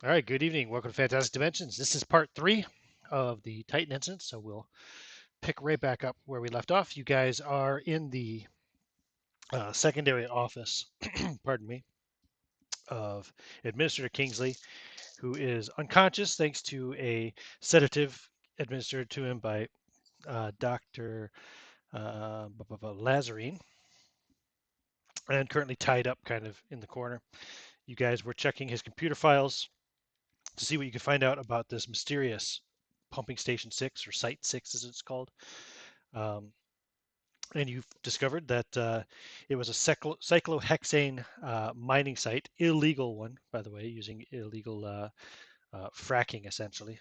All right, good evening. Welcome to Fantastic Dimensions. This is part 3 of the Titan incident, so we'll pick right back up where we left off. You guys are in the secondary office, pardon me, of Administrator Kingsley, who is unconscious thanks to a sedative administered to him by Dr. Lazarine, and currently tied up kind of in the corner. You guys were checking his computer files to see what you could find out about this mysterious pumping station 6 or site 6 as it's called, and you've discovered that it was a cyclohexane mining site, illegal one by the way, using illegal fracking essentially.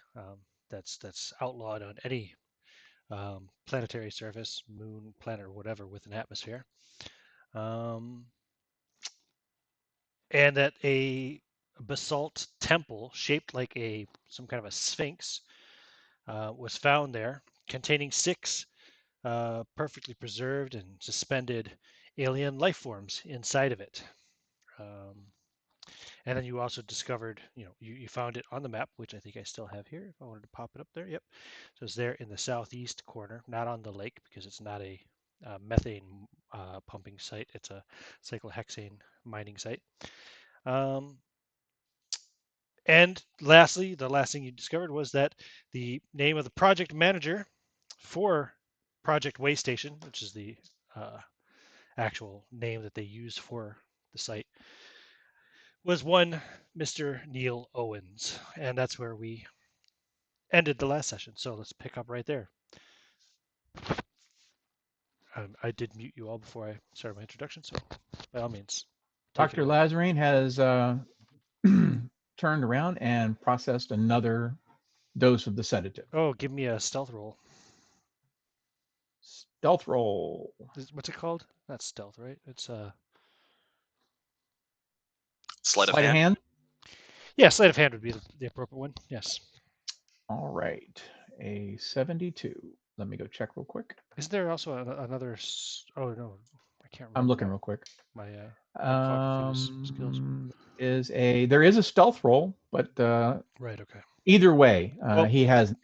That's outlawed on any planetary surface, moon, planet, or whatever with an atmosphere. And that a basalt temple shaped like some kind of a sphinx was found there, containing 6 perfectly preserved and suspended alien life forms inside of it. And then you also discovered, you found it on the map, which I think I still have here if I wanted to pop it up there. Yep. So it's there in the southeast corner, not on the lake because it's not a methane pumping site. It's a cyclohexane mining site. And lastly, the last thing you discovered was that the name of the project manager for Project Way Station, which is the actual name that they use for the site, was one Mr. Neil Owens. And that's where we ended the last session. So let's pick up right there. I did mute you all before I started my introduction, so by all means. Dr. Lazarine has turned around and processed another dose of the sedative. Oh, give me a stealth roll. Stealth roll. What's it called? That's stealth, right? It's sleight of hand. Yeah, sleight of hand would be the appropriate one. Yes. All right, a 72. Let me go check real quick. Isn't there also another? Oh no, I can't remember. I'm looking real quick. My skills. There is a stealth roll, but right. Okay. Either way, he has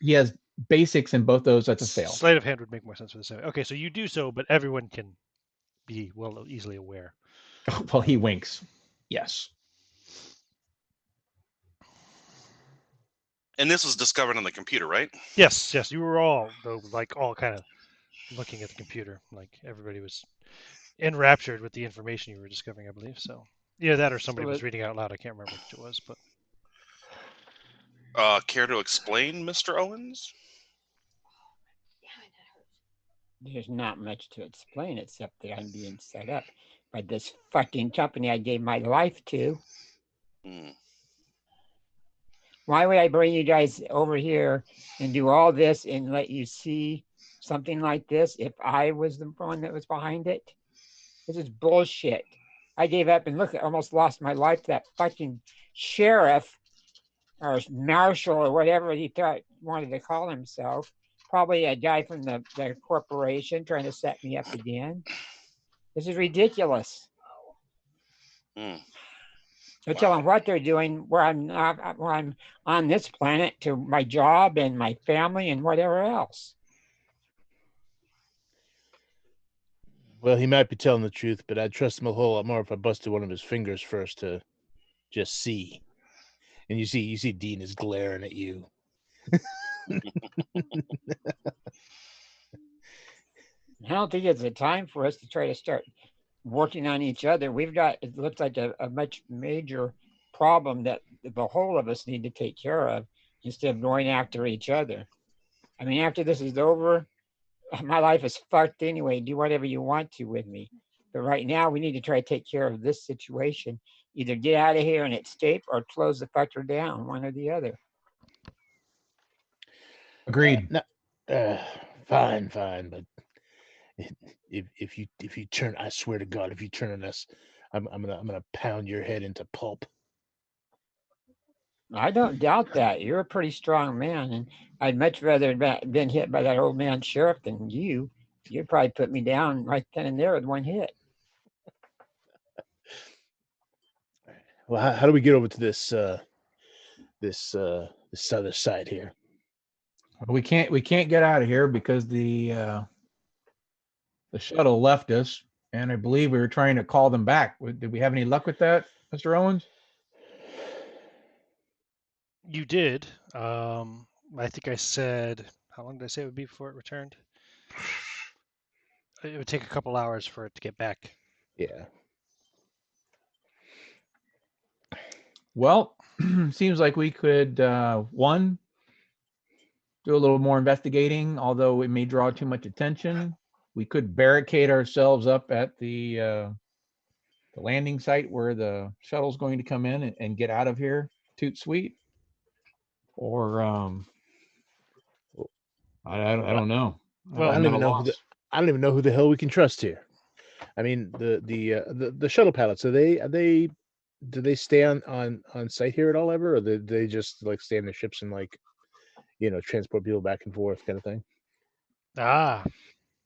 basics in both those. That's a fail. Sleight of hand would make more sense for this. Okay, so you do so, but everyone can be easily aware. Well, he winks. Yes. And this was discovered on the computer, right? Yes. You were all kind of looking at the computer, like everybody was enraptured with the information you were discovering, I believe. So yeah, that or somebody was reading out loud. I can't remember which it was, but. Care to explain, Mr. Owens? There's not much to explain except that I'm being set up by this fucking company I gave my life to. Why would I bring you guys over here and do all this and let you see something like this if I was the one that was behind it? This is bullshit. I gave up and almost lost my life to that fucking sheriff or marshal or whatever he wanted to call himself. Probably a guy from the corporation trying to set me up again. This is ridiculous. So tell them what they're doing where I'm on this planet to my job and my family and whatever else. Well, he might be telling the truth, but I'd trust him a whole lot more if I busted one of his fingers first to just see. And you see Dean is glaring at you. I don't think it's a time for us to try to start working on each other. It looks like a much major problem that the whole of us need to take care of instead of going after each other. I mean, after this is over, my life is fucked anyway. Do whatever you want to with me. But right now, we need to try to take care of this situation. Either get out of here and escape or close the fucker down, one or the other. Agreed. Fine, but if you turn, I swear to God, if you turn on us, I'm gonna pound your head into pulp. I don't doubt that. You're a pretty strong man, and I'd much rather have been hit by that old man sheriff than you. You'd probably put me down right then and there with one hit. Well, how do we get over to this this other side here. We can't get out of here because the shuttle left us, and I believe we were trying to call them back. Did we have any luck with that, Mr. Owens? You did. I think I said, how long did I say it would be before it returned? It would take a couple hours for it to get back. Yeah. Well, seems like we could one, do a little more investigating, although it may draw too much attention. We could barricade ourselves up at the landing site where the shuttle's going to come in and get out of here, toot sweet. Or I don't know. Well, I don't even know who the hell we can trust here. I mean, the shuttle pilots, do they stay on site here at all ever, or do they just like stay in the ships and like, transport people back and forth kind of thing? Ah.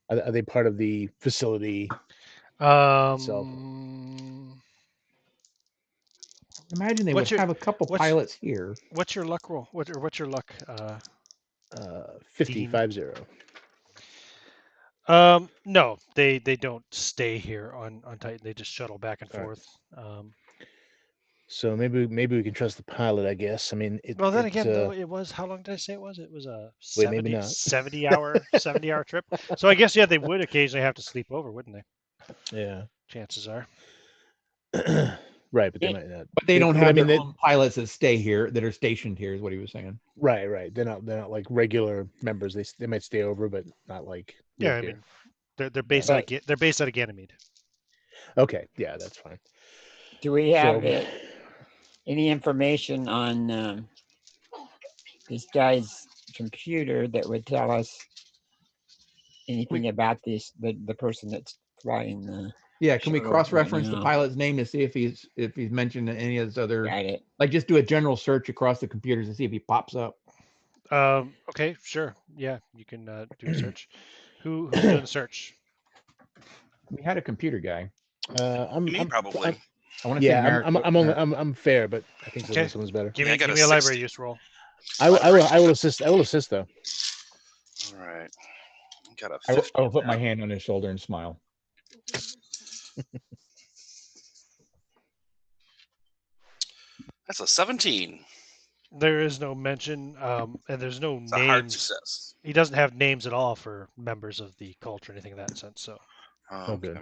Are they part of the facility itself? Imagine they would have a couple pilots here. What's your luck roll? What's your luck? 50. No, they don't stay here on Titan. They just shuttle back and forth. So maybe we can trust the pilot, I guess. I mean, well, then again, though, it was, how long did I say it was? It was a 70 hour trip. So I guess, yeah, they would occasionally have to sleep over, wouldn't they? Yeah. Chances are. Right, but they might not. But they don't have their own pilots that stay here, that are stationed here, is what he was saying. Right. They're not like regular members. They might stay over, but not like. Yeah, I mean, they're based out of Ganymede. Okay, yeah, that's fine. Do we have any information on this guy's computer that would tell us anything about the person that's flying the? Yeah, can we cross-reference the pilot's name to see if he's mentioned any of his other? Got it. Like, just do a general search across the computers and see if he pops up. Okay, sure. Yeah, you can do a search. Who's doing the search? We had a computer guy. Me probably. I want to say I'm fair, but I think this one's better. Give me a library use roll. I will assist. I will assist though. All right. I will put my hand on his shoulder and smile. That's a 17. There is no mention, and there's no names. A hard success. He doesn't have names at all for members of the cult or anything in that sense. So. Okay.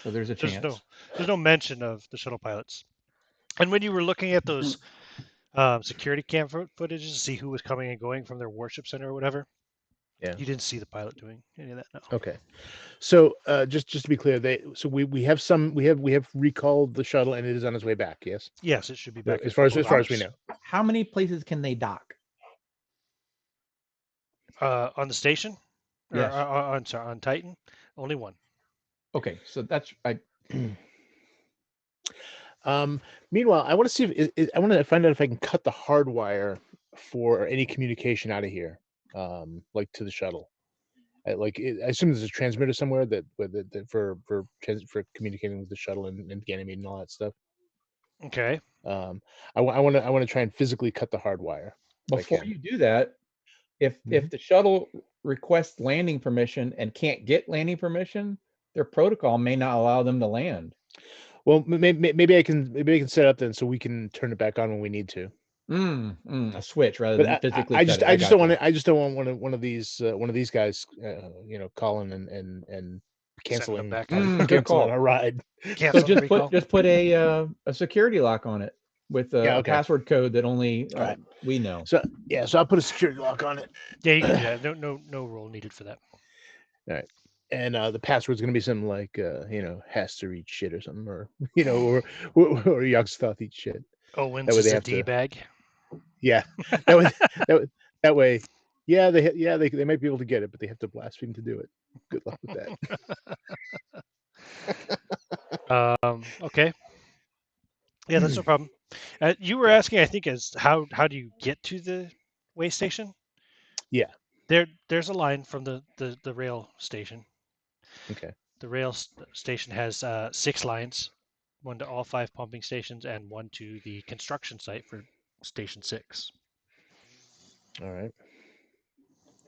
So there's a chance. There's no mention of the shuttle pilots. And when you were looking at those security cam footages to see who was coming and going from their warship center or whatever, you didn't see the pilot doing any of that. No. Okay. So just to be clear, we have recalled the shuttle and it is on its way back. Yes. Yes, it should be back as far as we know. How many places can they dock? On the station? Yes. On Titan, only one. Okay, so that's Meanwhile, I want to see I want to find out if I can cut the hard wire for any communication out of here, like to the shuttle. I assume there's a transmitter somewhere that for communicating with the shuttle and Ganymede and all that stuff. Okay. I want to try and physically cut the hard wire. Before you do that, if the shuttle requests landing permission and can't get landing permission, their protocol may not allow them to land. Well, maybe I can set it up then so we can turn it back on when we need to. A switch rather than physically. I just don't want one of these guys, calling and canceling canceling a ride. So just put a security lock on it with a password code that only we know. So I'll put a security lock on it. Yeah, you can do that. No rule needed for that. All right. And the password's going to be something like, has to eat shit or something, or or Yogg-Sothoth eat shit. Owens is a D-bag. Yeah, that way. Yeah, they might be able to get it, but they have to blaspheme to do it. Good luck with that. Okay. Yeah, that's no problem. You were asking, I think, as how do you get to the way station? Yeah. There's a line from the rail station. Okay. The rail station has 6 lines, one to all 5 pumping stations and one to the construction site for Station 6. All right.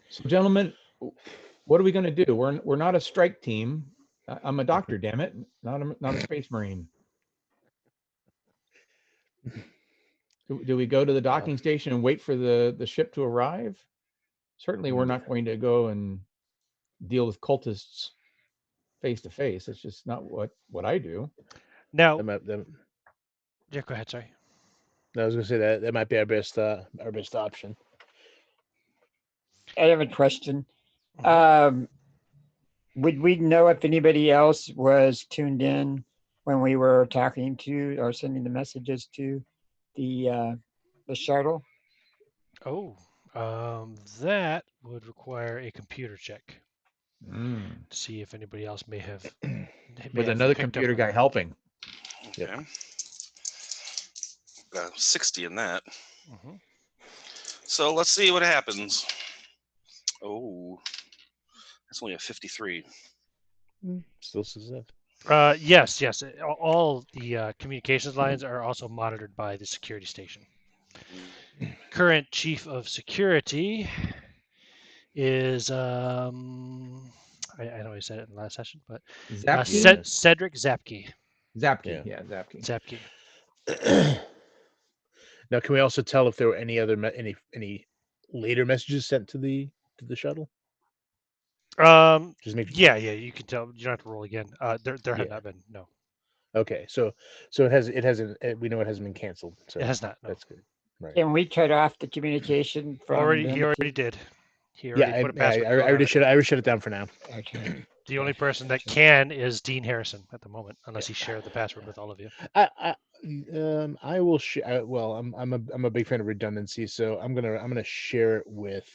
So, gentlemen, what are we going to do? We're not a strike team. I'm a doctor, damn it, not a space marine. Do we go to the docking station and wait for the ship to arrive? Certainly, we're not going to go and deal with cultists face to face. That's just not what I do. Now, That, yeah, go ahead. Sorry. I was going to say that might be our best option. I have a question. Mhm. Would we know if anybody else was tuned in when we were talking to or sending the messages to the shuttle? Oh, that would require a computer check to see if anybody else may have With another picked up computer on guy that. helping. Okay. 60 in that. Mm-hmm. So let's see what happens. Oh, that's only a 53. Still success. Yes. All the communications lines are also monitored by the security station. Current chief of security is I know I said it in the last session, but Zapke? Cedric Zapke. Zapke, yeah, Zapke. Zapke. Now, can we also tell if there were any other any later messages sent to the shuttle? Just make Yeah, you can tell. You don't have to roll again. There have not been, no. Okay, so it hasn't. We know it hasn't been canceled. So It has not. No. That's good. Right. Can we cut off the communication from He already did. He Yeah, already put a I password code on already it. shut. I already shut it down for now. Okay. The only person that can is Dean Harrison at the moment, unless he shared the password with all of you. I will share. Well, I'm a big fan of redundancy, so I'm gonna share it with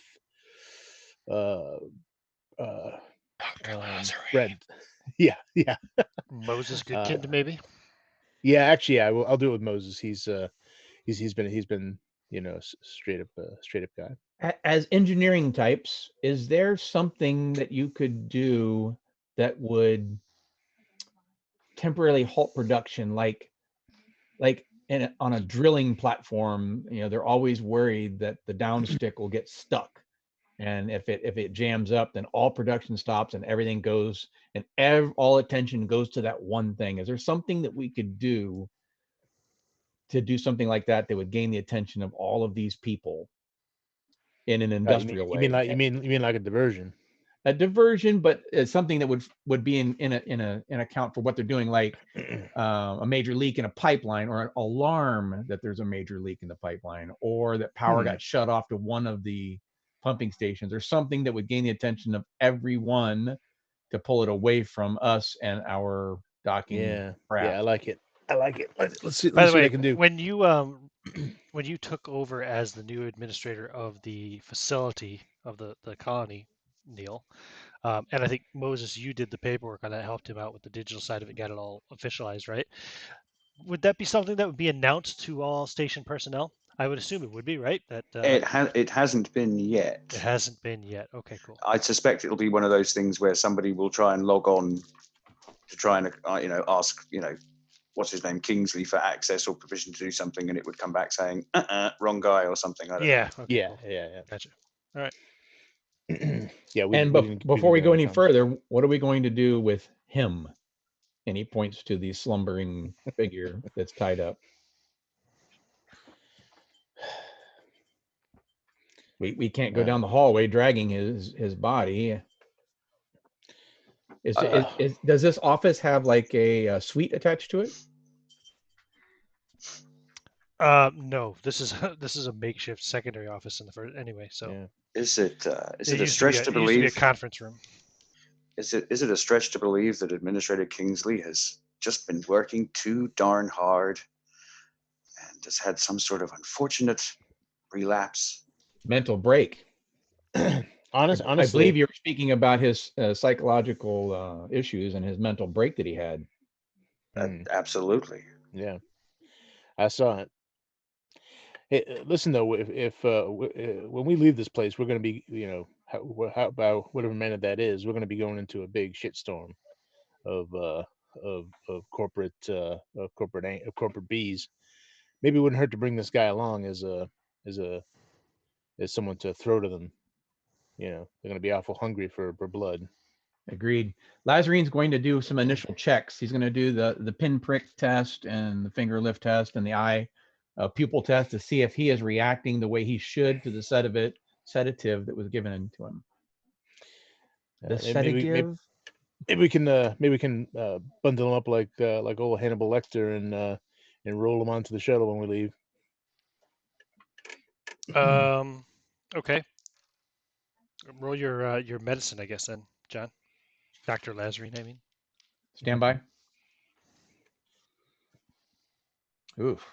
Red. Yeah. Moses Goodkind, maybe. Yeah, actually, I'll do it with Moses. He's been straight up guy. As engineering types, is there something that you could do that would temporarily halt production, like on a drilling platform? They're always worried that the downstick will get stuck, and if it jams up, then all production stops and everything goes, and all attention goes to that one thing. Is there something that we could do to do something like that would gain the attention of all of these people in an industrial way? You mean like a diversion? A diversion, but it's something that would be in account for what they're doing, like a major leak in a pipeline, or an alarm that there's a major leak in the pipeline, or that power got shut off to one of the pumping stations, or something that would gain the attention of everyone to pull it away from us and our docking craft. I like it. Let's see. By the what way, I can do. when you took over as the new administrator of the facility of the colony, Neil, and I think Moses, you did the paperwork on that, helped him out with the digital side of it, got it all officialized, right? Would that be something that would be announced to all station personnel? I would assume it would be, right? That it hasn't been yet. It hasn't been yet. Okay, cool. I suspect it'll be one of those things where somebody will try and log on to try and ask what's his name, Kingsley, for access or permission to do something, and it would come back saying wrong guy or something. I don't know. Okay, Cool. Gotcha. All right. Before we go any further, what are we going to do with him? And he points to the slumbering figure that's tied up. We can't go down the hallway dragging his body. Does this office have like a suite attached to it? No, this is a makeshift secondary office in the first anyway. So is it a stretch to believe? It used to be a conference room. Is it a stretch to believe that Administrator Kingsley has just been working too darn hard and has had some sort of unfortunate relapse? Mental break. Honestly, I believe you were speaking about his psychological issues and his mental break that he had. Absolutely. Yeah, I saw it. Hey, listen though, if when we leave this place, we're going to be, how about whatever minute that is, we're going to be going into a big shitstorm of corporate corporate bees. maybe it wouldn't hurt to bring this guy along as someone to throw to them. You know, they're going to be awful hungry for blood. Agreed. Lazarine's going to do some initial checks. He's going to do the pinprick test and the finger lift test and the eye pupil test to see if he is reacting the way he should to the sedative that was given to him. The sedative. Maybe we can bundle them up like old Hannibal Lecter and roll them onto the shuttle when we leave. Okay. Roll your medicine, I guess, then, John. Dr. Lazarine, I mean. Stand by. Oof.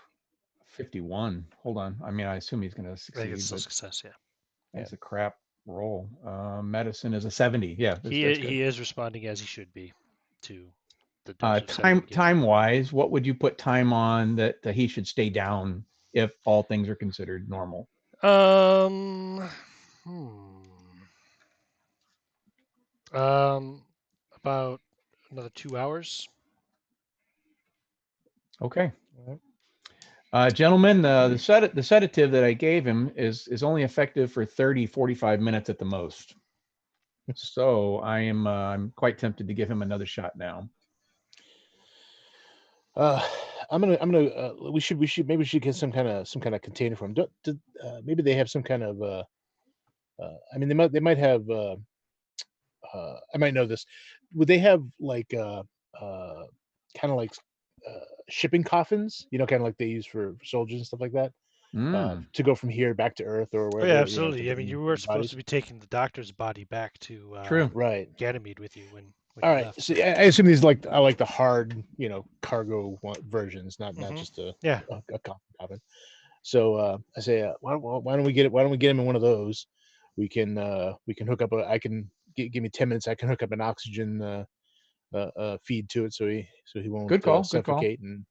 51. Hold on. I mean, I assume he's going to I think succeed. it's still But success, yeah. it's a crap roll. Medicine is a 70. Yeah. He is responding as he should be to the dose of Time sedative given. time wise, what would you put time on that he should stay down if all things are considered normal? About another 2 hours. Okay. Gentlemen, the sedative that I gave him is only effective for 30-45 minutes at the most. So I'm quite tempted to give him another shot now. We should get some kind of container for him. Maybe they have some kind of I mean they might have I might know this. Would they have like kind of like shipping coffins, you know, kind of like they use for soldiers and stuff like that, to go from here back to Earth or Oh, wherever? yeah, absolutely. to I mean, bring you were the supposed bodies? to be taking the doctor's body back to True. Right. Ganymede with you when All you right. left. So I assume these are like the hard, cargo versions, not just a coffin. So I say, why don't we get it? Why don't we get him in one of those? We can hook up give me 10 minutes. I can hook up an oxygen feed to it, so he won't Good call. suffocate, and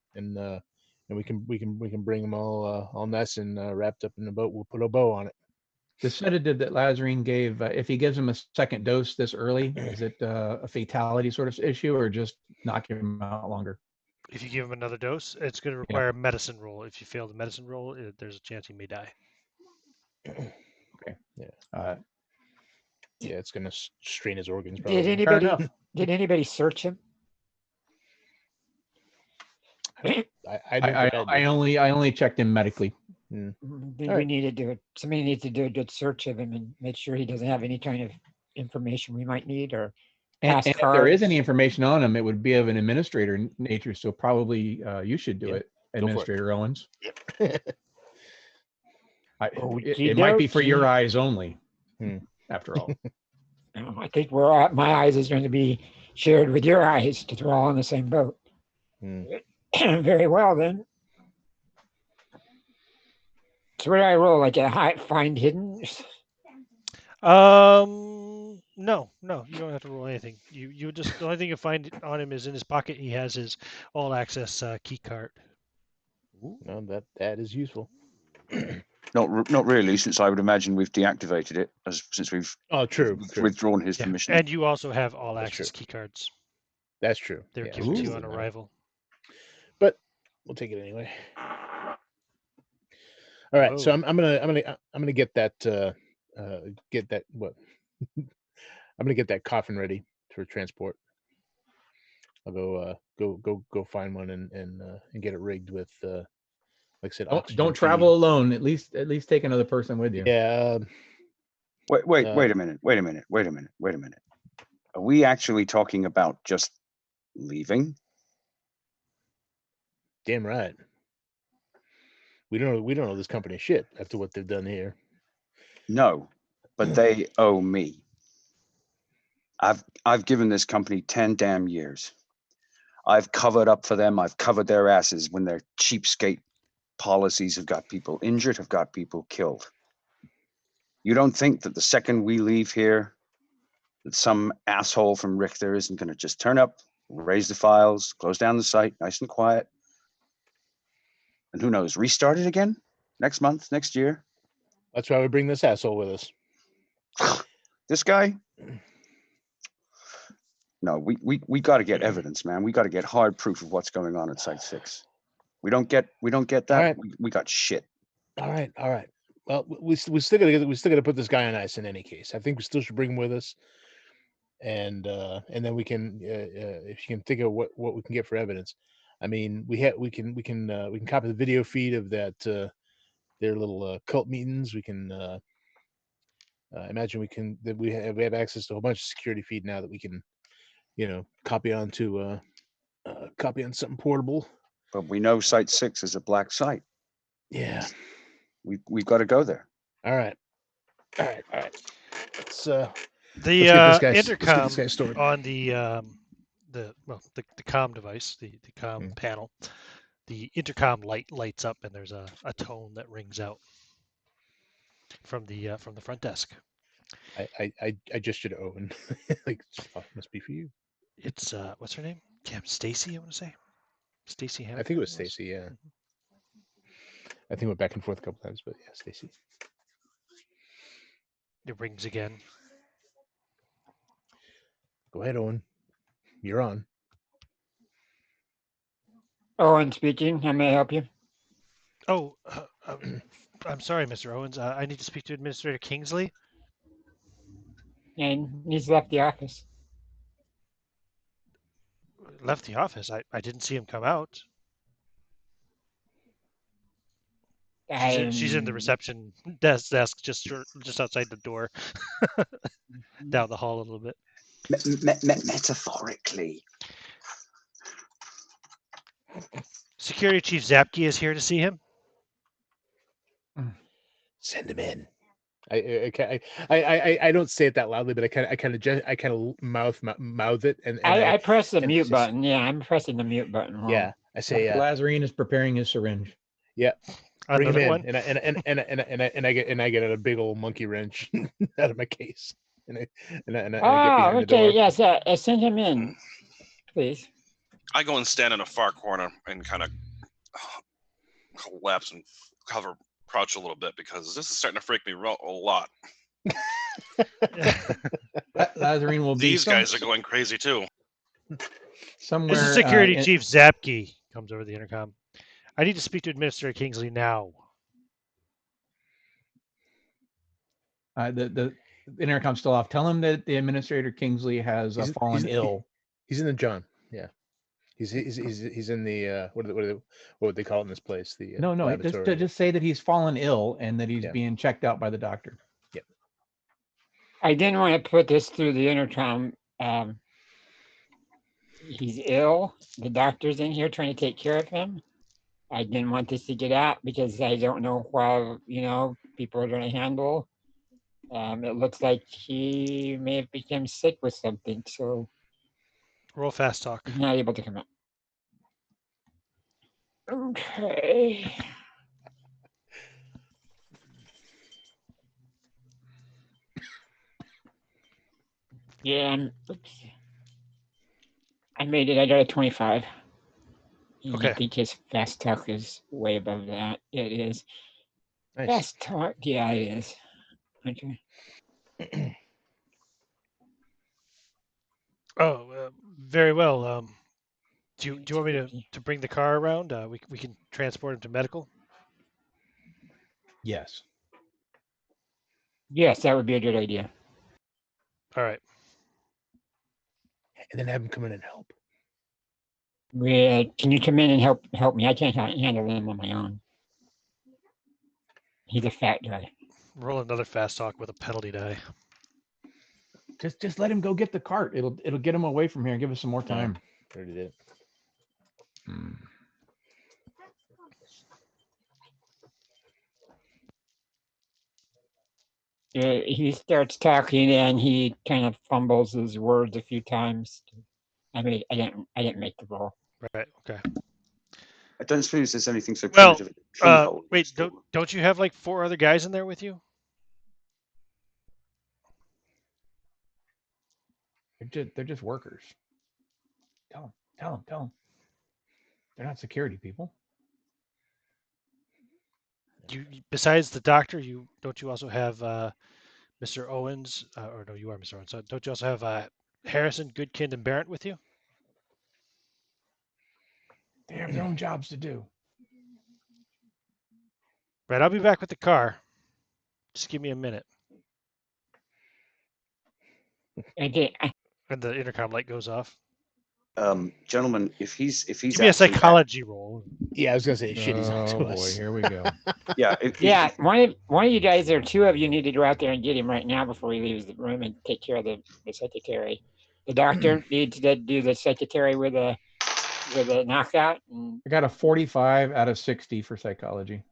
we can bring him all nice and wrapped up in a boat. We'll put a bow on it. The sedative that Lazarine gave, if he gives him a second dose this early, is it a fatality sort of issue or just knock him out longer? If you give him another dose, it's going to require a medicine roll. If you fail the medicine roll, there's a chance he may die. Okay. Yeah. It's going to strain his organs. Did Probably. anybody search him? I only checked him medically. We need to do it. Somebody needs to do a good search of him and make sure he doesn't have any kind of information we might need or and if there is any information on him, it would be of an administrator nature. So probably you should do it, Administrator Owens. Yep. It might be for your eyes only, after all. I think my eyes is going to be shared with your eyes because we're all on the same boat. Very well then. So what do I roll? Like a find hidden? No, you don't have to roll anything. You just the only thing you find on him is in his pocket. He has his all access key card. No, that is useful. Not really, since I would imagine we've deactivated it since we've true. withdrawn his permission. And you also have all access key cards. That's true. They're given to you on arrival. But we'll take it anyway. All right, so I'm gonna get that I'm gonna get that coffin ready for transport. I'll go find one and get it rigged with like I said. Don't travel alone. At least take another person with you. Yeah. Wait a minute. Are we actually talking about just leaving? Damn right. We don't know this company shit after what they've done here. No, but they owe me. I've given this company 10 damn years. I've covered up for them. I've covered their asses when their cheapskate policies have got people injured, have got people killed. You don't think that the second we leave here, that some asshole from Richter isn't going to just turn up, raise the files, close down the site, nice and quiet, and who knows, restart it again next month, next year? That's why we bring this asshole with us. This guy? No, we got to get evidence, man. We got to get hard proof of what's going on at Site 6. We don't get that. All right. We got shit. All right. Well, we still gotta put this guy on ice in any case. I think we still should bring him with us, and then we can, if you can think of what we can get for evidence. I mean, we can copy the video feed of that their little cult meetings. We can imagine we have access to a whole bunch of security feed now that we can, copy onto copy on something portable. But we know Site 6 is a black site. Yeah. We've got to go there. All right. Let's The let's get this intercom guy stored. on the comm device, the comm Hmm. panel, the intercom lights up, and there's a tone that rings out from the front desk. I gestured to Owen. Like, must be for you. It's what's her name? Stacy, I want to say. Stacy Hammond. I think it was Stacy. Yeah. I think we went back and forth a couple times, but yeah, Stacy. It rings again. Go ahead, Owen. You're on. Owen speaking. How may I help you? Oh, I'm sorry, Mr. Owens. I need to speak to Administrator Kingsley. And he's left the office. Left the office. I didn't see him come out. She's in the reception desk just outside the door, down the hall a little bit. Metaphorically. Security Chief Zapke is here to see him. Send him in. I don't say it that loudly, but I kind of mouth it, and I press the and mute just- button. Yeah, I'm pressing the mute button. wrong. yeah, I say Lazarine is preparing his syringe. bring him Another in, one. and I get a big old monkey wrench out of my case, and I get Oh, behind the door. okay. Yes, send him in, please. I go and stand in a far corner and kind of collapse and crouch a little bit because this is starting to freak me a lot. Lazarine will be These guys are going crazy too. somewhere. This is Security in- Chief Zapke. Comes over the intercom. I need to speak to Administrator Kingsley now. the intercom's still off. Tell him that the Administrator Kingsley has He's- fallen he's- ill. He's in the John. Yeah, he's in the what would they call it in this place? The No, lavatory. just say that he's fallen ill and that he's Yeah. being checked out by the doctor. I didn't want to put this through the intercom. He's ill. The doctor's in here trying to take care of him. I didn't want this to get out because I don't know how, people are going to handle. It looks like he may have become sick with something, so Roll fast talk. he's not able to come out. Okay. Yeah, oops. I made it. I got a 25. Okay. I think his fast talk is way above that. It is. Nice. Fast talk, yeah, it is. Okay. Oh, very well. Do you want me to bring the car around? We can transport him to medical. Yes. Yes, that would be a good idea. All right. And then have him come in and help. Can you come in and help me? I can't handle him on my own. He's a fat guy. Roll another fast talk with a penalty die. Just let him go get the cart. It'll get him away from here. Give us some more time. Already did. He starts talking and he kind of fumbles his words a few times. I didn't make the roll. Right. Okay. I don't suppose there's anything so Well, primitive. as a pinhole wait. installed. Don't you have like 4 other guys in there with you? They're just workers. Tell them. They're not security people. You besides the doctor, don't you also have Mr. Owens? Or no, you are Mr. Owens. So don't you also have Harrison, Goodkind, and Barrett with you? They have their own jobs to do. Right, I'll be back with the car. Just give me a minute. Okay. And the intercom light goes off. Gentlemen, if he's Give me a actually psychology roll. Yeah, I was gonna say shit. He's on to Oh boy, us. here we go. yeah, Yeah, one of you guys or two of you need to go out there and get him right now before he leaves the room and take care of the secretary. The doctor needs to do the secretary with a knockout. And I got a 45 out of 60 for psychology.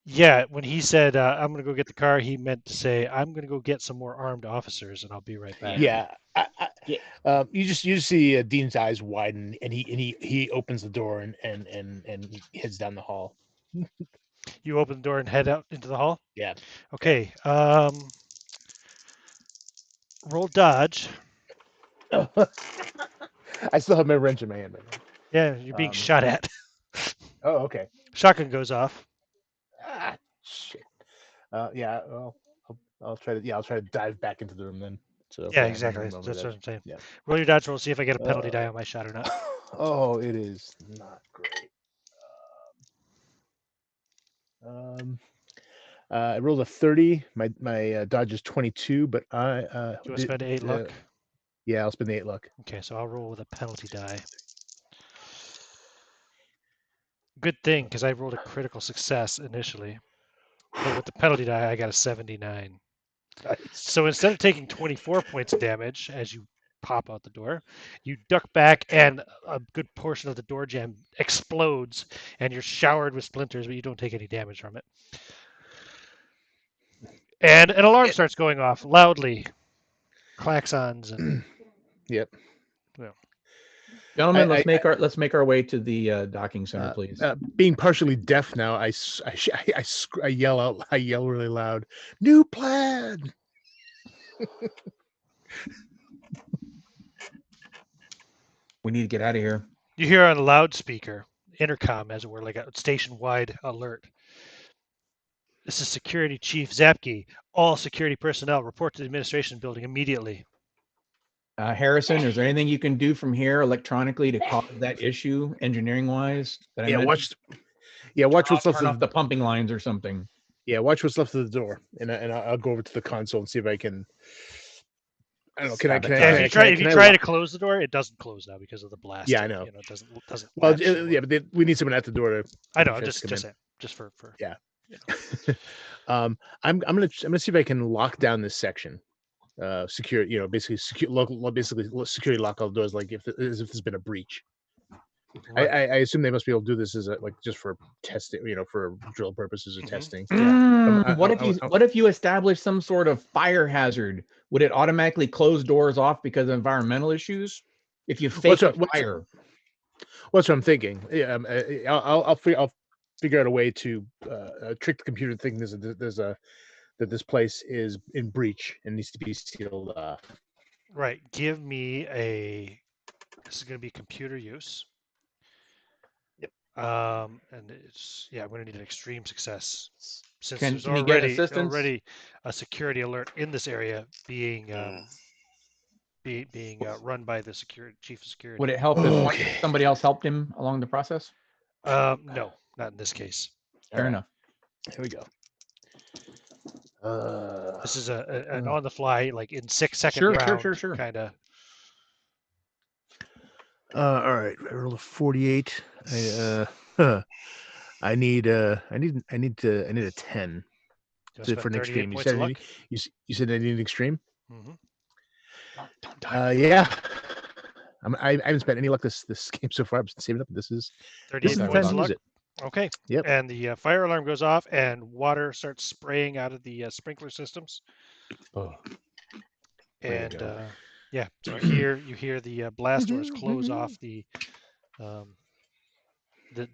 Yeah, when he said, I'm going to go get the car, he meant to say, I'm going to go get some more armed officers and I'll be right back. Yeah. Yeah. You just see Dean's eyes widen, and he opens the door and he heads down the hall. You open the door and head out into the hall? Yeah. Okay. Roll dodge. I still have my wrench in my hand right now. Yeah, you're being shot at. Oh, okay. Shotgun goes off. Ah, shit. Yeah. Well, I'll try to dive back into the room then. So Yeah, exactly. That's what I'm saying. Yeah. Roll your dodge roll, see if I get a penalty die on my shot or not. Oh, it is not great. I rolled a 30. My dodge is 22, but I Do you want to spend 8 luck? Yeah, I'll spend the 8 luck. Okay, so I'll roll with a penalty die. Good thing, because I rolled a critical success initially. But with the penalty die, I got a 79. Nice. So instead of taking 24 points of damage as you pop out the door, you duck back and a good portion of the door jamb explodes and you're showered with splinters, but you don't take any damage from it. And an alarm starts going off loudly. Klaxons and Yep. Gentlemen, let's make our way to the docking center, please. Being partially deaf now, I yell really loud. New plan. We need to get out of here. you hear on a loudspeaker, intercom as it were, like a station-wide alert. This is Security Chief Zapke. All security personnel report to the administration building immediately. Harrison, is there anything you can do from here electronically to cause that issue, engineering-wise? Watch what's left turn off the pumping lines or something. Yeah, watch what's left of the door, and I'll go over to the console and see if I can. I don't know. Can I? If you try to close the door, it doesn't close now because of the blast. Yeah, I know. It doesn't. Well, latch anymore. yeah, but we need someone at the door to. I know. Just for. Yeah. I'm gonna see if I can lock down this section. Secure, basically security lock all the doors, like as if there's been a breach. Right. I assume they must be able to do this as just for testing, for drill purposes or testing. What if you establish some sort of fire hazard? Would it automatically close doors off because of environmental issues? If you fake a fire. What's what I'm thinking? Yeah, I'll figure out a way to trick the computer thinking that this place is in breach and needs to be sealed off. Right. Give me this is going to be computer use. Yep. And I'm going to need an extreme success since Can there's you get assistance? already a security alert in this area being run by the chief of security. Would it help if somebody else helped him along the process? No, not in this case. Fair enough. Here we go. This is an on the fly, like in 6 second round sure. kind of. All right, I rolled a 48. I need a 10 for an extreme. You said I need an extreme. Mm-hmm. Don't die. Yeah. I haven't spent any luck this game so far. I've been saving up. This is 38 points of luck. It. Okay. Yep. And the fire alarm goes off, and water starts spraying out of the sprinkler systems. Oh. And so you hear the blast doors close off the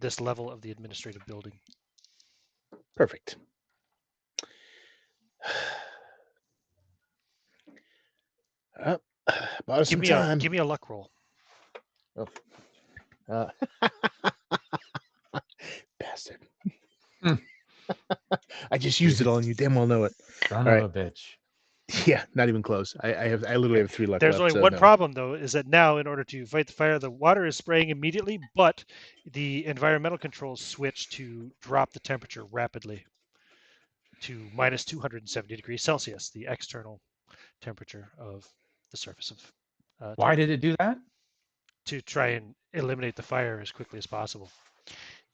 this level of the administrative building. Perfect. Give me a luck roll. Oh. Bastard. I just used it all and you damn well know it. Son of a bitch. Yeah, not even close. I literally have 3 luck There's left. only so one no. problem, though, is that now, in order to fight the fire, the water is spraying immediately, but the environmental controls switch to drop the temperature rapidly to minus 270 degrees Celsius, the external temperature of the surface of Why Titan, did it do that? to try and eliminate the fire as quickly as possible.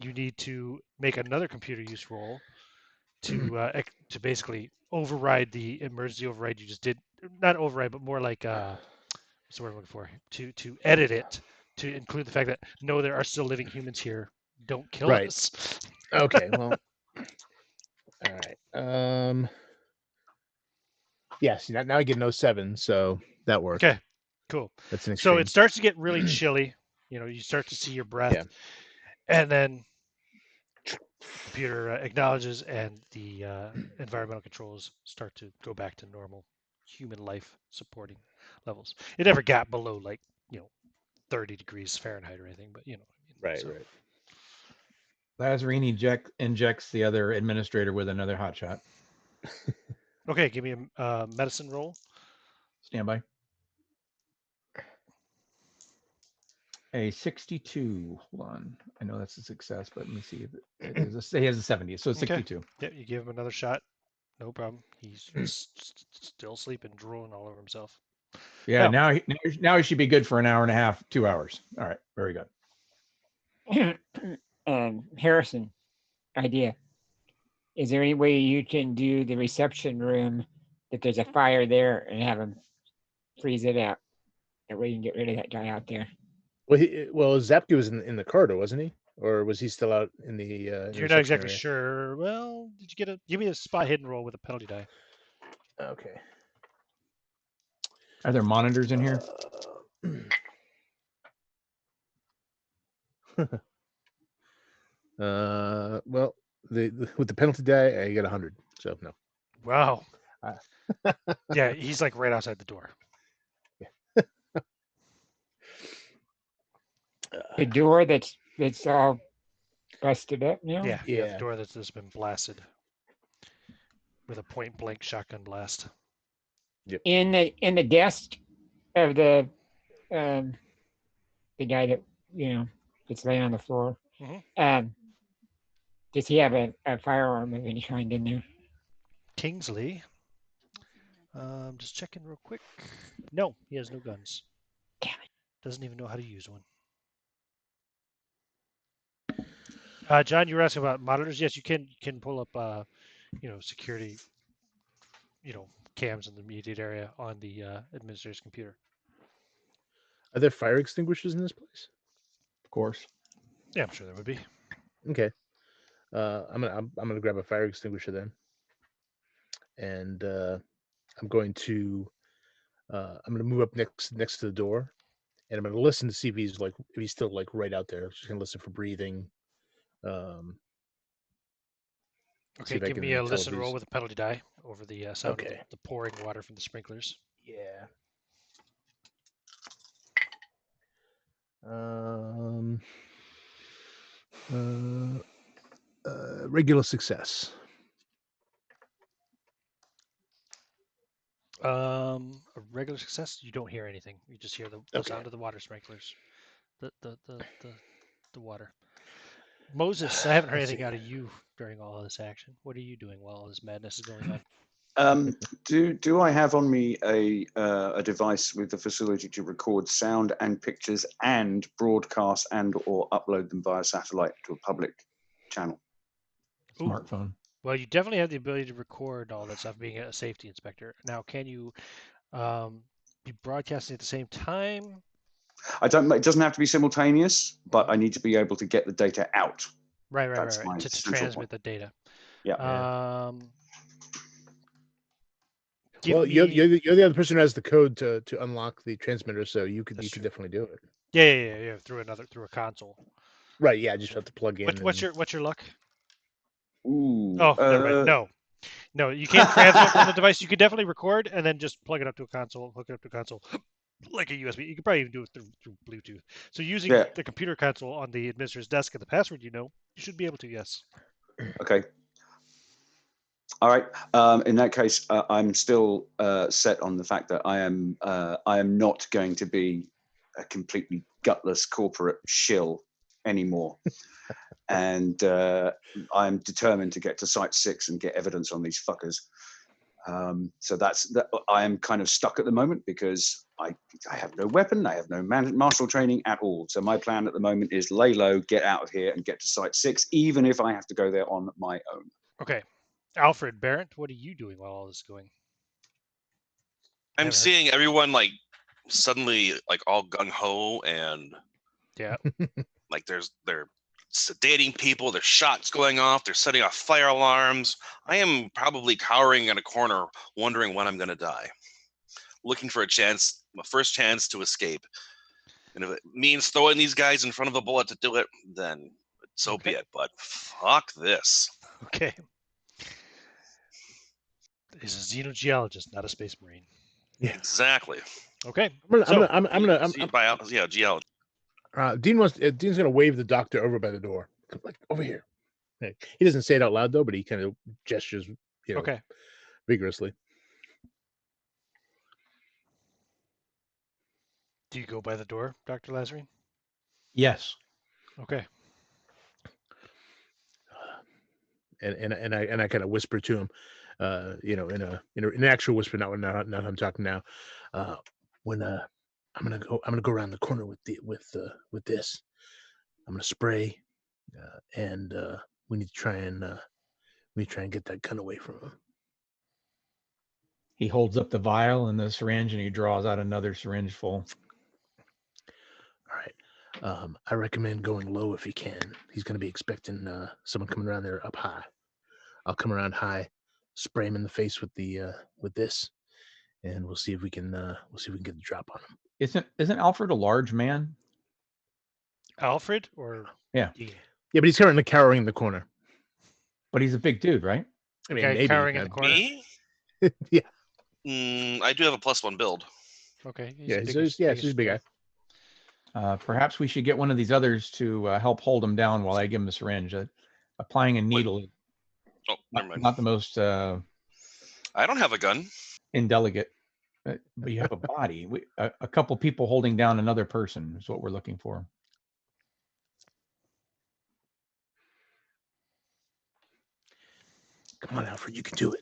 You need to make another computer use roll to basically override the emergency override you just did. Not override, but more like what's the word I'm looking for? To edit it to include the fact that no, there are still living humans here. Don't kill Right. us. Okay, well, all right. Yes, now I get an 07, so that worked. Okay, cool. That's an So extreme. it starts to get really chilly. You start to see your breath, Yeah. and then computer acknowledges, and the environmental controls start to go back to normal human life supporting levels. It never got below 30 degrees Fahrenheit or anything, but Right, so. right. Lazzarini injects the other administrator with another hot shot. Okay, give me a medicine roll. Stand by. A 62. Hold on. I know that's a success, but let me see if it is. He has a 70, so 62. Yep, you give him another shot. No problem. He's still sleeping, drooling all over himself. Yeah, Now- now he should be good for an hour and a half, 2 hours. All right, very good. Harrison, idea. Is there any way you can do the reception room if there's a fire there and have him freeze it out? That way you can get rid of that guy out there. Well, Zapke was in the corridor, wasn't he? Or was he still out in the? You're not exactly sure. Well, did you give me a spot hidden roll with a penalty die? Okay. Are there monitors in here? Well, with the penalty die, I get 100. So no. Wow. Uh, Yeah, he's like right outside the door. The door that's all busted up now. Yeah, the Yeah. door that's just been blasted with a point blank shotgun blast. In the desk of the guy that that's laying on the floor. Mhm. Does he have a firearm of any kind in there? Kingsley. Just checking real quick. No, he has no guns. Damn it. Doesn't even know how to use one. John, you were asking about monitors. Yes, you can pull up security cams in the immediate area on the administrator's computer. Are there fire extinguishers in this place? Of course. Yeah, I'm sure there would be. Okay. I'm gonna grab a fire extinguisher then, and I'm going to move up next to the door, and I'm gonna listen to see if he's still like right out there. Just gonna listen for breathing. Okay, give me a listen roll with a penalty die over the sound of the pouring water from the sprinklers. Yeah. Regular success. A regular success. You don't hear anything. You just hear the sound of the water sprinklers. The water. Moses, I haven't heard anything out of you during all of this action. What are you doing while all this madness is going on? Do I have on me a device with the facility to record sound and pictures and broadcast and or upload them via satellite to a public channel? Smartphone. Well, you definitely have the ability to record all that stuff, being a safety inspector. Now, can you be broadcasting at the same time? It doesn't have to be simultaneous, but I need to be able to get the data out. Right. That's my To central transmit point. the data. Yeah. Well, you're the other person who has the code to unlock the transmitter, so you could definitely do it. Yeah. Through a console. Right. Yeah. Just have to plug in. What's your luck? Ooh. Oh, never mind. No, you can't transmit from the device. You could definitely record and then just plug it up to a console, hook it up to a console, like a USB. You could probably even do it through Bluetooth. So using the computer console on the administrator's desk and the password you should be able to, yes. Okay. All right. In that case, I'm still set on the fact that I am not going to be a completely gutless corporate shill anymore, and I'm determined to get to Site 6 and get evidence on these fuckers. So that. I am kind of stuck at the moment because I have no weapon, I have no martial training at all. So my plan at the moment is lay low, get out of here, and get to Site 6, even if I have to go there on my own. Okay. Alfred, Barrett, what are you doing while all this is going? I'm Haven't heard- seeing everyone like suddenly like all gung ho and Yeah. like they're sedating people, there's shots going off, they're setting off fire alarms. I am probably cowering in a corner wondering when I'm going to die, looking for my first chance to escape. And if it means throwing these guys in front of a bullet to do it, then so be Okay. it. But fuck this. Okay. He's a xenogeologist, not a space marine. Yeah. Exactly. Okay. I'm So- Geology. Dean's gonna wave the doctor over by the door. Like, over here. Like, he doesn't say it out loud though, but he kind of gestures, Okay. vigorously. Do you go by the door, Dr. Lazarine? Yes. Okay. And I kind of whisper to him, in an actual whisper, not I'm talking now. When I'm gonna go around the corner with this. I'm gonna spray, and we need to try and get that gun away from him. He holds up the vial and the syringe, and he draws out another syringe full. All right. I recommend going low if you can. He's gonna be expecting someone coming around there up high. I'll come around high, spray him in the face with this, and we'll see if we can get the drop on him. Isn't Alfred a large man? Alfred or Yeah. Dean? Yeah, but he's currently cowering in the corner. But he's a big dude, right? I mean, Guy maybe. cowering in the corner? Me? Yeah. I do have a +1 build. Okay. Yeah, a he's a big guy. Perhaps we should get one of these others to help hold him down while I give him the syringe. Applying a needle, Oh, never mind. not the most I don't have a gun. indelicate, but you have a body. A couple people holding down another person is what we're looking for. Come on, Alfred, you can do it.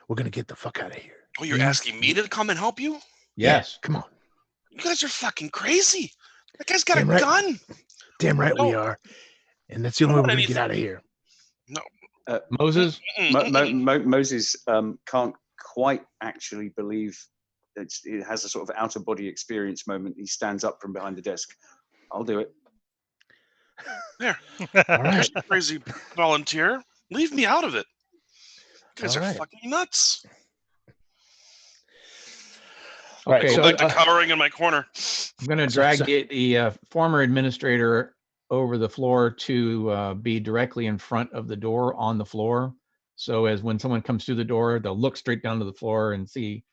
We're gonna get the fuck out of here. Oh, you're You- asking me to come and help you? Yes. Come on. You guys are fucking crazy. That guy's got Damn a right. gun. Damn right we No. are. And that's the only way want we're gonna get anything. out of here. Moses, Moses can't quite actually believe it has a sort of out of body experience moment. He stands up from behind the desk. I'll do it. All right. Crazy volunteer. Leave me out of it. You guys All are right. fucking nuts. All right, okay, Go so, back to cowering in my corner. I'm going to drag the former administrator over the floor to be directly in front of the door on the floor. So as when someone comes through the door, they'll look straight down to the floor and see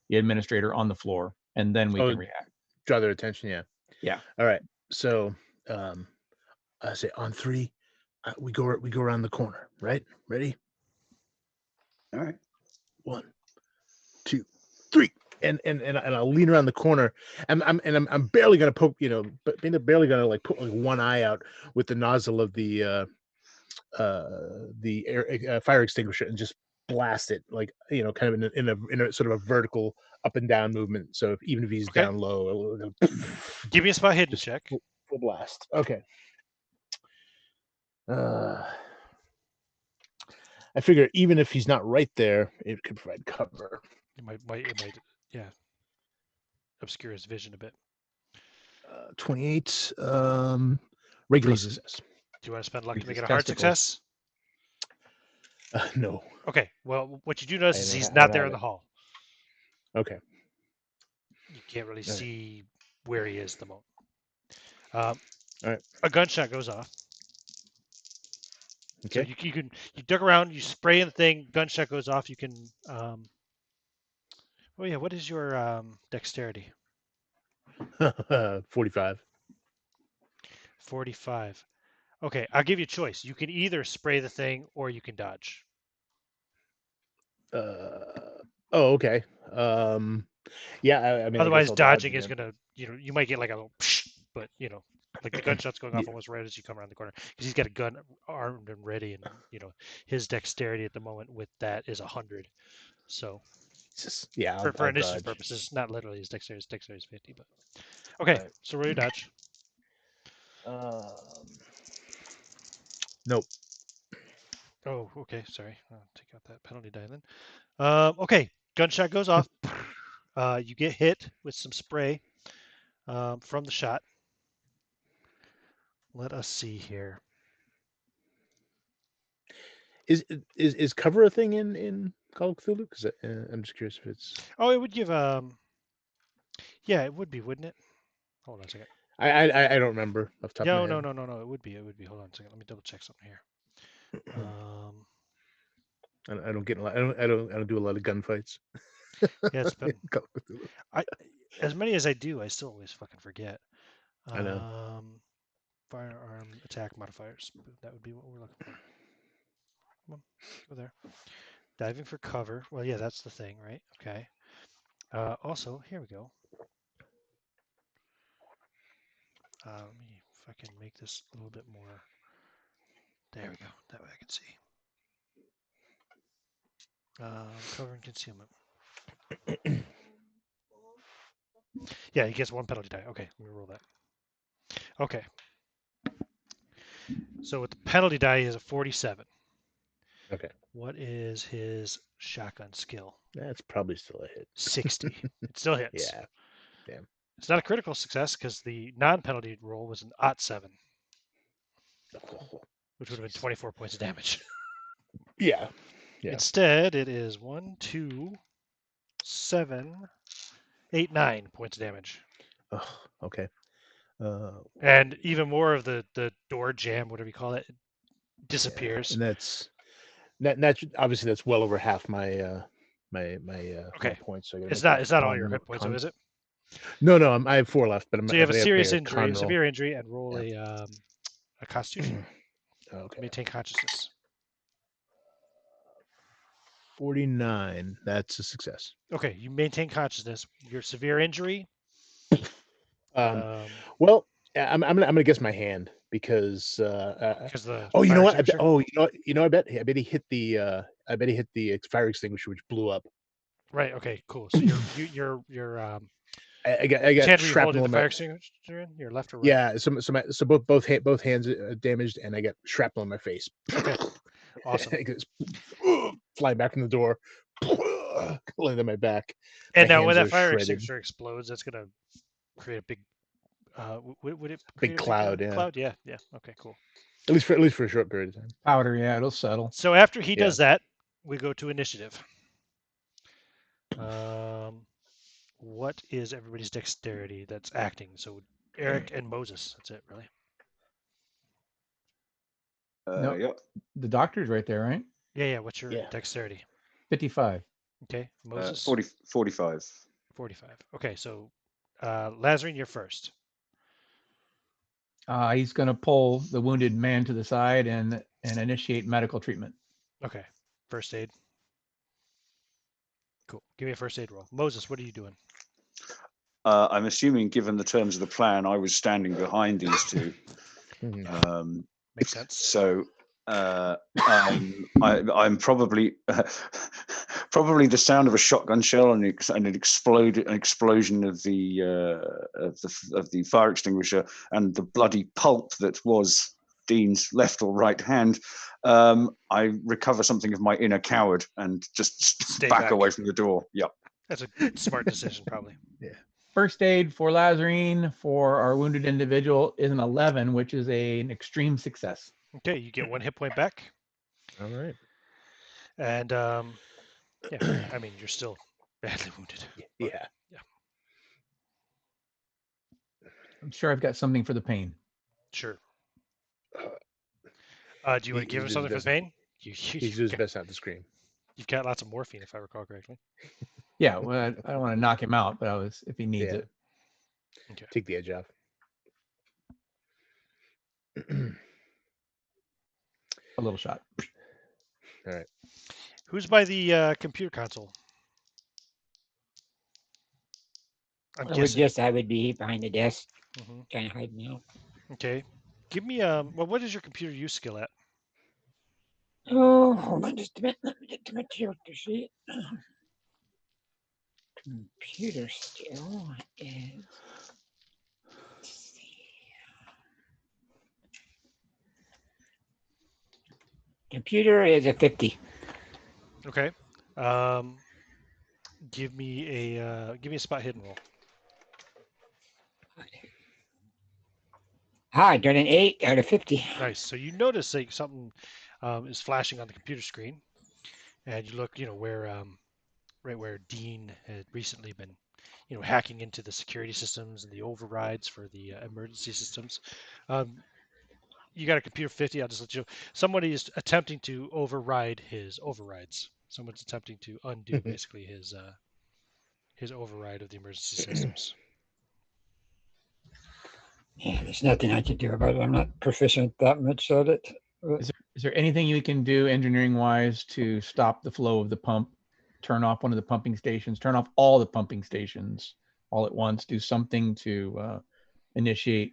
the administrator on the floor, and then we can react. draw their attention. Yeah. Yeah. All right. So, I say on 3, we go around the corner. Right? Ready? All right. 1, 2, 3. And I'll lean around the corner. I'm barely gonna poke, but barely gonna like put like one eye out with the nozzle of the air, fire extinguisher and just blast it, like kind of in a sort of a vertical up and down movement. So even if he's Okay. down low, it'll Give me a spot hidden Just check. full blast. Okay. I figure even if he's not right there, it could provide cover. It might, yeah, obscure his vision a bit. 28. Regular success. Do you want to spend luck to make His it a hard testicles. success? No. Okay. Well, what you do notice is I he's don't not there have in the it. hall. Okay. You can't really All right. see where he is at the moment. All right. A gunshot goes off. So Okay. you duck around, you spray the thing, gunshot goes off. You can. Oh yeah, what is your dexterity? 45. 45. Okay, I'll give you a choice. You can either spray the thing or you can dodge. Oh, okay. Yeah. I mean, I Otherwise, guess I'll dodge dodging is again. gonna, you might get like a little, psh, but like the gunshot's going off Yeah. almost right as you come around the corner because he's got a gun armed and ready, and his dexterity at the moment with that is 100. So Yeah, for I'll initiative dodge. purposes, not literally his dexterity is 50, but okay. Right. So roll your dodge. Nope. Oh, okay. Sorry. I'll take out that penalty die then. Okay. Gunshot goes off. You get hit with some spray from the shot. Let us see here. Is cover a thing in Call of Cthulhu? Because I'm just curious if it's. Oh, it would give yeah, it would be, wouldn't it? Hold on a second. I don't remember off the top No, of my no, head. no. It would be. Hold on a second. Let me double check something here. I don't get a lot. I don't do a lot of gunfights. Yeah, it's been Call of Cthulhu. as many as I do, I still always fucking forget. I know. Firearm attack modifiers. That would be what we're looking for. Come on, go there. Diving for cover. Well, yeah, that's the thing, right? Okay. Also, here we go. Let me fucking make this a little bit more. There we go. That way I can see. Cover and concealment. Yeah, he gets one penalty die. Okay, let me roll that. Okay. So with the penalty die, he has a 47. Okay. What is his shotgun skill? That's probably still a hit. 60. It still hits. Yeah. Damn. It's not a critical success because the non-penalty roll was an +7, which would have been 24 points of damage. Yeah. Yeah. Instead, it is 1, 2, 7, 8, 9 points of damage. Oh, okay. And even more of the door jam, whatever you call it, disappears. And that's obviously that's well over half my my Okay. points. So I It's gotta not all your hit points, con- is it? No, I have 4 left, but I'm. So you have a I gotta serious pay injury, con roll. severe injury, and roll a Constitution. Okay. Maintain consciousness. 49. That's a success. Okay, you maintain consciousness. Your severe injury. Well, I'm gonna guess my hand because Because the oh, you know what? extinguisher? I bet he hit the fire extinguisher, which blew up. Right. Okay. Cool. So you're I got which hand were you holding shrapnel the in fire my extinguisher in? Your left or right? yeah. So both hands damaged, and I got shrapnel in my face. Okay. Awesome. It goes flying back from the door, landed on my back. And My now when hands that are fire shredded. extinguisher explodes, that's gonna create a big. Would it create Big a cloud? big, Yeah. cloud? Yeah. Yeah. Okay. Cool. At least for a short period of time. Powder, yeah, it'll settle. So after he Yeah. does that, we go to initiative. What is everybody's dexterity that's acting? So Eric and Moses. That's it, really. Nope. Yep. The doctor's right there, right? Yeah. What's your Yeah. dexterity? 55. Okay. Moses. 45. 45. Okay. So Lazarine, you're first. He's going to pull the wounded man to the side and initiate medical treatment. Okay. First aid. Cool. Give me a first aid roll. Moses, what are you doing? I'm assuming, given the terms of the plan, I was standing behind these two. Makes sense. So I'm probably probably the sound of a shotgun shell and an explosion of the fire extinguisher and the bloody pulp that was Dean's left or right hand. I recover something of my inner coward and just Stay back back. away from the door. Yep. That's a smart decision, probably. Yeah. First aid for Lazarine for our wounded individual is an 11, which is an extreme success. Okay, you get 1 hit point back. All right. And yeah, I mean, you're still badly wounded. Yeah. I'm sure I've got something for the pain. Sure. Do you want to give him something for the pain? He's doing his best not to scream. You've got lots of morphine, if I recall correctly. Yeah, well, I don't want to knock him out, but if he needs it. Okay. Take the edge off. A little shot. All right. Who's by the computer console? I'm guessing. I would be behind the desk, hmm trying to hide now. Okay. Give me well, what is your computer use skill at? Oh, hold on just a minute. Let me get to my character sheet. Computer skill is. Let's see. Computer is a 50. Okay. Give me a spot hidden roll. I got an 8 out of 50. Nice. So you notice like something is flashing on the computer screen, and you look, where right where Dean had recently been, hacking into the security systems and the overrides for the emergency systems. You got a computer 50. I'll just let you know. Somebody is attempting to override his overrides. Someone's attempting to undo basically his override of the emergency systems. Yeah, there's nothing I can do about it. I'm not proficient that much at it. Is there anything you can do engineering wise to stop the flow of the pump? Turn off one of the pumping stations, turn off all the pumping stations all at once, do something to initiate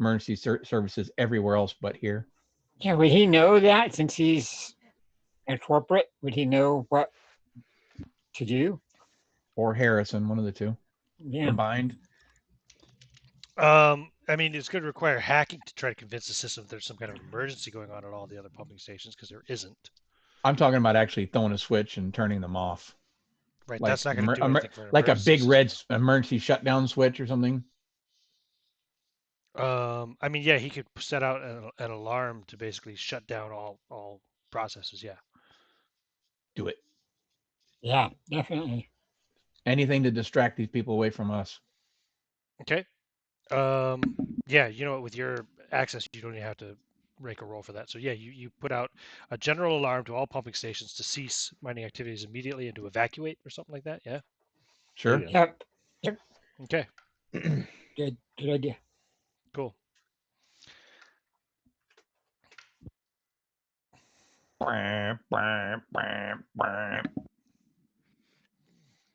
emergency services everywhere else but here. Yeah, would he know that since he's a corporate? Would he know what to do? Or Harrison, one of the two Yeah. combined. I mean, it's going to require hacking to try to convince the system that there's some kind of emergency going on at all the other pumping stations, because there isn't. I'm talking about actually throwing a switch and turning them off. Right, Like that's not going to do anything for an like a emergency big system. red emergency shutdown switch or something. I mean, yeah, he could set out an alarm to basically shut down all processes. Yeah. Do it. Yeah, definitely. Anything to distract these people away from us. Okay. Yeah, with your access, you don't even have to make a roll for that. So yeah, you put out a general alarm to all pumping stations to cease mining activities immediately and to evacuate or something like that. Yeah. Sure. There you Yep. Okay. Good idea. Cool.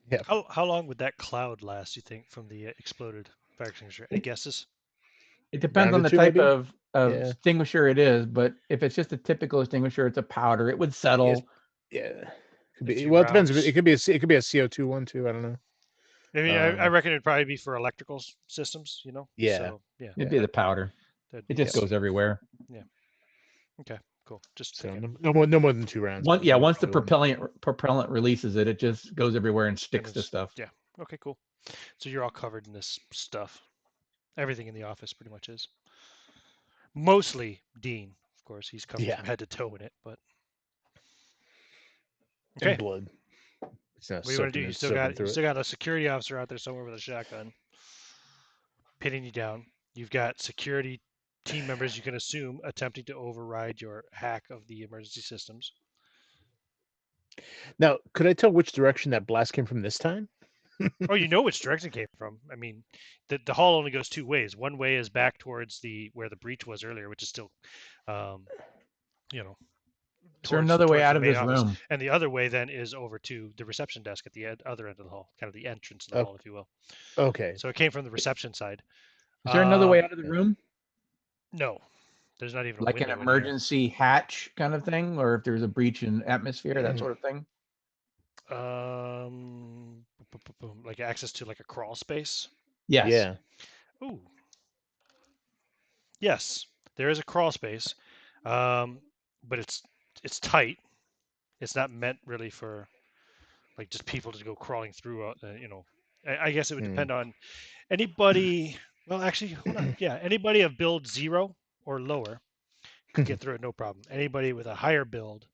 Yeah. How long would that cloud last, you think, from the exploded fire extinguisher? Any guesses? It depends on Round the two, type maybe? of Yeah. extinguisher it is, but if it's just a typical extinguisher, it's a powder. It would settle. Yeah. Could A be. few Well, it depends. rounds. It could be a CO2 one too. I don't know. I mean, I reckon it'd probably be for electrical systems, Yeah. So yeah. It'd be the powder. that'd It be just guess. goes everywhere. Okay, cool. Just So thinking. no more than 2 rounds. Once the Probably propellant releases it, it just goes everywhere and sticks to it's- stuff. Yeah. Okay, cool. So you're all covered in this stuff. Everything in the office pretty much is. Mostly Dean, of course. He's covered Yeah. from head to toe in it, but and okay. blood. It's not What do you want to do? You still got a security officer out there somewhere with a shotgun, pinning you down. You've got security team members, you can assume, attempting to override your hack of the emergency systems. Now, could I tell which direction that blast came from this time? Oh, you know which direction it came from. I mean, the hall only goes two ways. One way is back towards where the breach was earlier, which is still, Is there another way out of this room? And the other way then is over to the reception desk at the other end of the hall, kind of the entrance of the hall, if you will. Okay. So it came from the reception side. Is there another way out of the room? No, there's not even a Like window an in here. emergency hatch kind of thing, or if there's a breach in atmosphere, that sort of thing. Like access to like a crawl space. Yes. Yeah. Ooh. Yes, there is a crawl space, but it's tight. It's not meant really for like just people to go crawling through. I guess it would depend on anybody. Well, actually, hold on. Yeah, anybody of build 0 or lower could get through it, no problem. Anybody with a higher build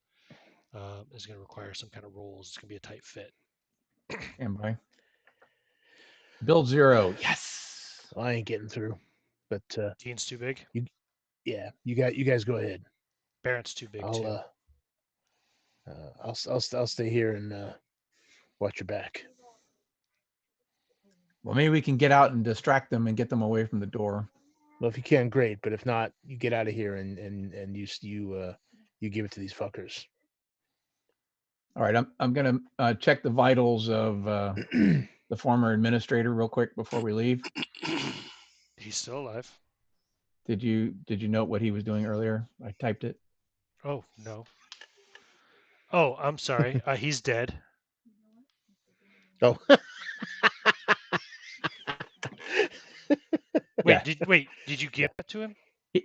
is going to require some kind of rolls. It's going to be a tight fit. Stand by. Build 0. Yes. Well, I ain't getting through, but Dean's too big. yeah, you guys go ahead. Barrett's too big too. I'll stay here and watch your back. Well, maybe we can get out and distract them and get them away from the door. Well, if you can, great. But if not, you get out of here and you give it to these fuckers. All right, I'm gonna check the vitals of the former administrator real quick before we leave. He's still alive. Did you note what he was doing earlier? I typed it. Oh, no. Oh, I'm sorry. He's dead. Oh. Wait, Yeah. did you give that to him?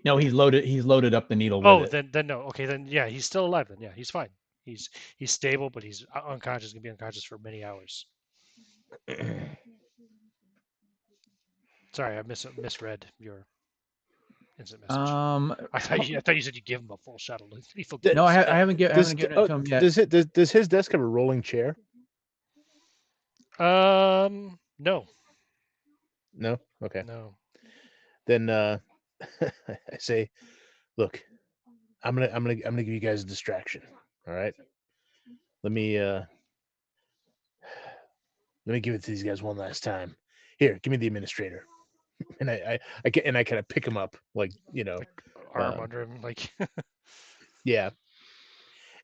No, he's loaded up the needle with Oh, it. then no. Okay, then yeah, he's still alive. Then yeah, he's fine. He's stable, but he's unconscious. Gonna be unconscious for many hours. Sorry, I misread your instant message. I thought you said you give him a full shot of lethal. No, I dose. haven't given it to him yet. Does his desk have a rolling chair? No. No. Okay. No. Then I say, look, I'm gonna give you guys a distraction. All right. Let me give it to these guys one last time. Here, give me the administrator. And I kind of pick him up, like, you know, Arm under him, like. yeah.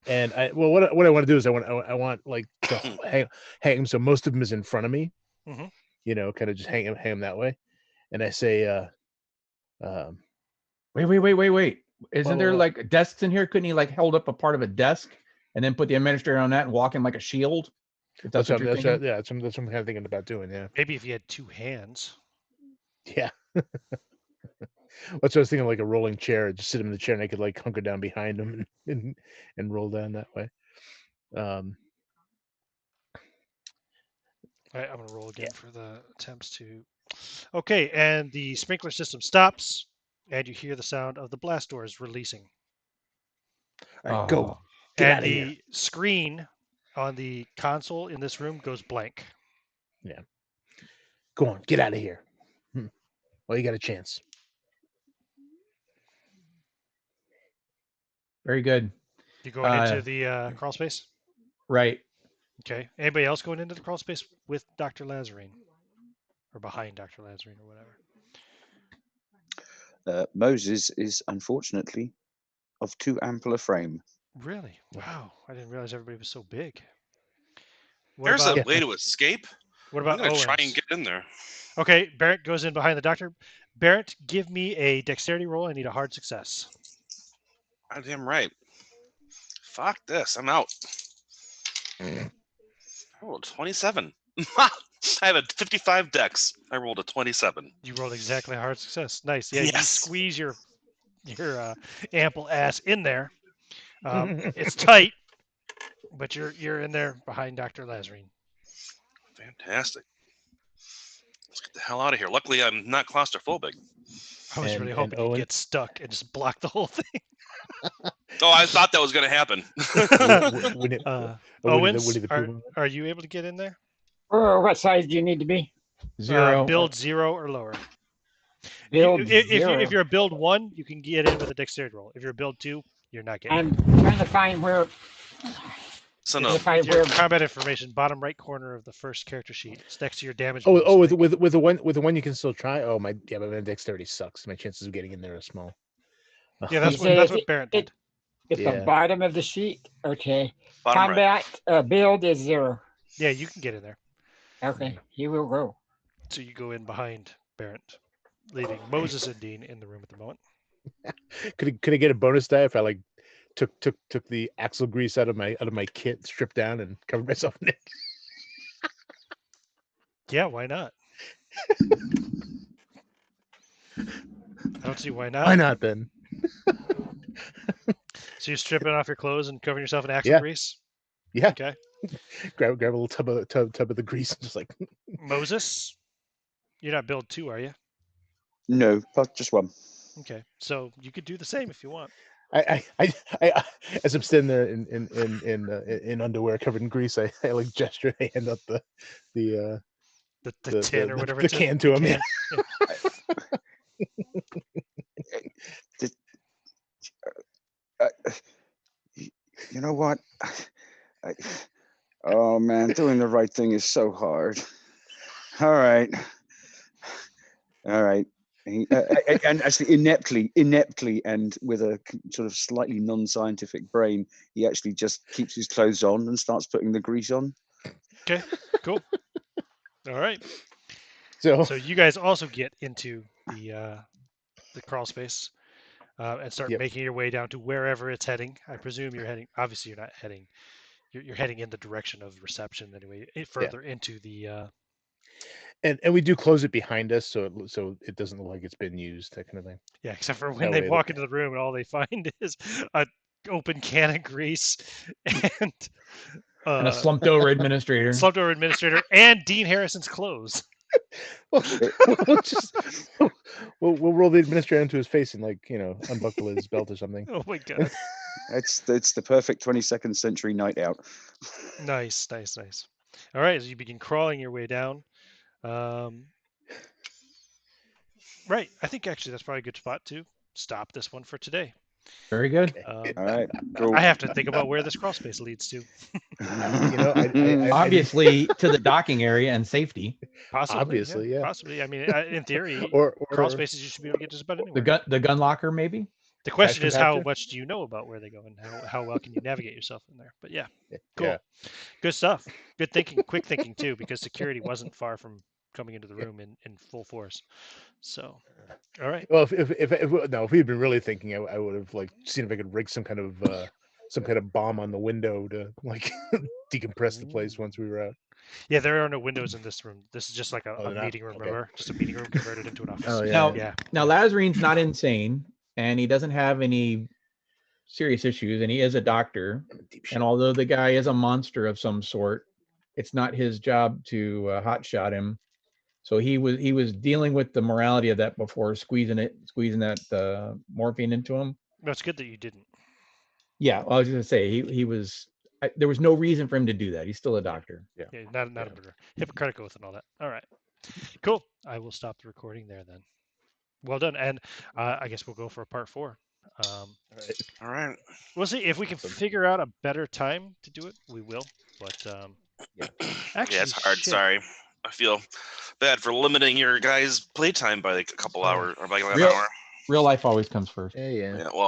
And what I want to do is I want like to hang him so most of him is in front of me. Mm-hmm. You know, kind of just hang him that way. And I say, Wait. Isn't there like desks in here? Couldn't he like hold up a part of a desk and then put the administrator on that and walk in like a shield? If that's what you're thinking? that's what I'm kind of thinking about doing. Yeah. Maybe if he had two hands. Yeah. That's what I was thinking, like a rolling chair. Just sit him in the chair, and I could like hunker down behind him and roll down that way. I'm gonna roll again for the attempts to. Okay, and the sprinkler system stops, and you hear the sound of the blast doors releasing. All right, go. Get And out of here. the screen on the console in this room goes blank. Yeah. Go on, get out of here. Well, you got a chance. Very good. You going into the crawl space? Right. Okay. Anybody else going into the crawl space with Dr. Lazarine? Or behind Dr. Lazarine or whatever? Moses is unfortunately of too ample a frame. Really? Wow. I didn't realize everybody was so big. There's a way to escape. What about I'm gonna Owens? try and get in there. Okay, Barrett goes in behind the doctor. Barrett, give me a dexterity roll. I need a hard success. Goddamn right. Fuck this. I'm out. I rolled 27. I have a 55 dex. I rolled a 27. You rolled exactly a hard success. Nice. Yeah, you Yes. squeeze your ample ass in there. It's tight, but you're in there behind Dr. Lazarine. Fantastic. Let's get the hell out of here. Luckily, I'm not claustrophobic. I was really hoping you'd get stuck and just block the whole thing. Oh, I thought that was going to happen. Owens, are you able to get in there? What size do you need to be? 0. Build 0 or lower. Build if you're a build 1, you can get in with a dexterity roll. If you're a build 2, you're not getting in. I'm trying to find where. So no. Your combat information, bottom right corner of the first character sheet. It's next to your damage. With the one you can still try. Oh my, yeah, but my dexterity sucks. My chances of getting in there are small. Yeah, that's what Barrett did. It's the bottom of the sheet. Okay. Bottom Combat build is 0. Yeah, you can get in there. Okay, he will go. So you go in behind Barrett, leaving Moses and Dean in the room at the moment. Could I get a bonus die if I like took the axle grease out of my kit, stripped down, and covered myself in it? Yeah, why not? I don't see why not. Why not then? So you're stripping off your clothes and covering yourself in axle grease? Yeah. Okay. Grab a little tub of the grease and just like. Moses, you're not build 2, are you? No, just 1. Okay, so you could do the same if you want. I as I'm standing there in underwear covered in grease, I like gesture and hand up the tin or whatever the can to him. Yeah. You know what? Oh man, doing the right thing is so hard. All right. And actually ineptly, and with a sort of slightly non-scientific brain, he actually just keeps his clothes on and starts putting the grease on. Okay, cool. All right. So So you guys also get into the crawl space and start Yep. making your way down to wherever it's heading. I presume you're heading. Obviously, you're not heading. You're heading in the direction of reception anyway. Further into the. and we do close it behind us, so it doesn't look like it's been used, that kind of thing. Yeah, except for when That they way walk into the room and all they find is a open can of grease and And a slumped over administrator. slumped over administrator and Dean Harrison's clothes. We'll just we'll roll the administrator into his face and unbuckle his belt or something. Oh my god! It's the perfect 22nd century night out. Nice. All right, as you begin crawling your way down. Right, I think actually that's probably a good spot to stop this one for today. Very good. All right, cool. I have to think about where this crawl space leads to. Obviously, to the docking area and safety. Possibly, Obviously, yeah. Possibly. I mean, in theory, or crawl spaces you should be able to get just about anywhere. The gun locker, maybe. The question is, how compactor? much do you know about where they go, and how well can you navigate yourself in there? But yeah, cool, Yeah. Good stuff. Good thinking, quick thinking too, because security wasn't far from coming into the room in full force. All right. Well, if we'd been really thinking, I would have seen if I could rig some kind of bomb on the window to decompress the place once we were out. Yeah, there are no windows in this room. This is just like a they're not? meeting room, Okay. remember? Just a meeting room converted into an office. Oh, yeah. Now, Yeah. now Lazarine's not insane, and he doesn't have any serious issues, and he is a doctor. And although the guy is a monster of some sort, it's not his job to hotshot him. So he was dealing with the morality of that before squeezing that morphine into him. No, it's good that you didn't. Yeah, well, I was going to say he was. There was no reason for him to do that. He's still a doctor. Yeah, not a murderer. Hippocratic oath and all that. All right. Cool. I will stop the recording there then. Well done. And I guess we'll go for a part 4. All right. We'll see if we can figure out a better time to do it. We will. But actually, Yeah, it's hard. shit. Sorry. I feel bad for limiting your guys' playtime by a couple hours or by an Real- hour. Real life always comes first. Yeah. Yeah, well.